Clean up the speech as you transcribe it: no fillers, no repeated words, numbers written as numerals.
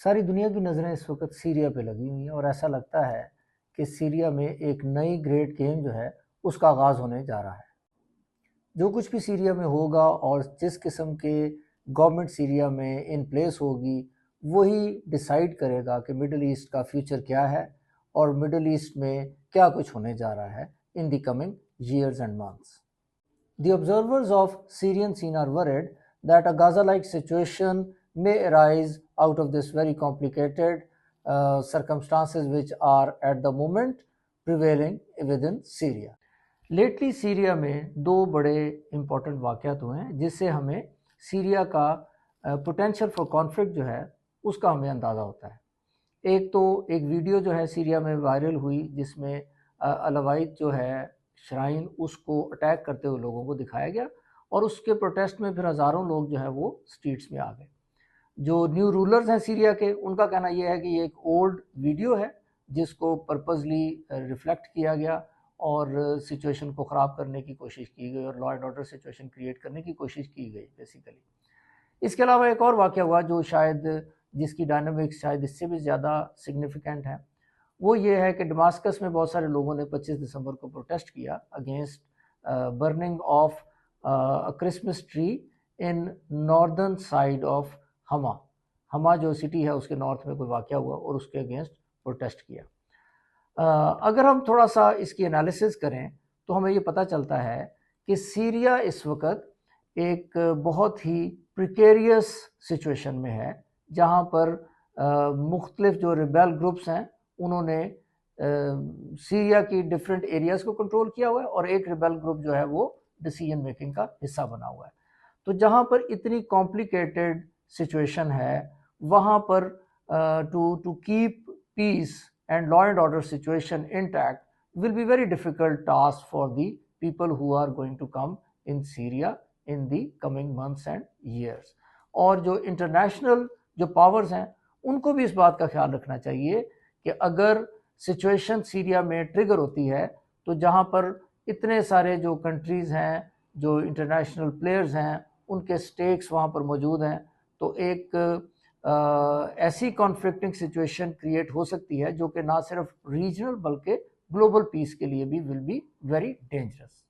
ساری دنیا کی نظریں اس وقت سیریا پہ لگی ہوئی ہیں اور ایسا لگتا ہے کہ سیریا میں ایک نئی گریٹ گیم جو ہے اس کا آغاز ہونے جا رہا ہے۔ جو کچھ بھی سیریا میں ہوگا اور جس قسم کے گورنمنٹ سیریا میں ان پلیس ہوگی وہی ڈیسائیڈ کرے گا کہ مڈل ایسٹ کا فیوچر کیا ہے اور مڈل ایسٹ میں کیا کچھ ہونے جا رہا ہے in the coming years and months. The observers of Syrian scene are worried that a Gaza-like situation may arise out of this very complicated circumstances which are at the moment prevailing within Syria. Lately Syria میں دو بڑے important واقعات ہوئے ہیں جس سے ہمیں Syria کا potential for conflict جو ہے اس کا ہمیں اندازہ ہوتا ہے۔ ایک تو ایک ویڈیو جو ہے سیریا میں وائرل ہوئی جس میں الوائد جو ہے شرائن اس کو اٹیک کرتے ہوئے لوگوں کو دکھایا گیا اور اس کے پروٹیسٹ میں پھر ہزاروں لوگ جو ہیں وہ سٹریٹس میں آ گئے۔ جو نیو رولرز ہیں سیریا کے ان کا کہنا یہ ہے کہ یہ ایک اولڈ ویڈیو ہے جس کو پرپزلی ریفلیکٹ کیا گیا اور سچویشن کو خراب کرنے کی کوشش کی گئی اور law and order situation create کرنے کی کوشش کی گئی بیسیکلی۔ اس کے علاوہ ایک اور واقعہ ہوا جو شاید جس کی ڈائنامکس شاید اس سے بھی زیادہ سگنیفیکنٹ ہے، وہ یہ ہے کہ ڈماسکس میں بہت سارے لوگوں نے 25 دسمبر کو پروٹیسٹ کیا against burning of Christmas tree in northern side of ہما جو سٹی ہے اس کے نارتھ میں کوئی واقعہ ہوا اور اس کے اگینسٹ پروٹیسٹ کیا۔ اگر ہم تھوڑا سا اس کی انالیسز کریں تو ہمیں یہ پتہ چلتا ہے کہ سیریا اس وقت ایک بہت ہی پریکیریس سچویشن میں ہے جہاں پر مختلف جو ریبیل گروپس ہیں انہوں نے سیریا کی ڈیفرنٹ ایریاز کو کنٹرول کیا ہوا ہے اور ایک ریبیل گروپ جو ہے وہ ڈیسیژن میکنگ کا حصہ بنا ہوا ہے۔ تو جہاں پر اتنی کمپلیکیٹڈ سچویشن ہے وہاں پر to keep peace and law and order situation intact will be very difficult task for the people who are going to come in Syria in the coming months and years. اور جو international جو powers ہیں ان کو بھی اس بات کا خیال رکھنا چاہیے کہ اگر سچویشن سیریا میں ٹریگر ہوتی ہے تو جہاں پر اتنے سارے جو کنٹریز ہیں جو انٹرنیشنل پلیئرز ہیں ان کے سٹیکس وہاں پر موجود ہیں تو ایک ایسی کانفلکٹنگ سچویشن کریٹ ہو سکتی ہے جو کہ نہ صرف ریجنل بلکہ گلوبل پیس کے لیے بھی ول بی ویری ڈینجرس۔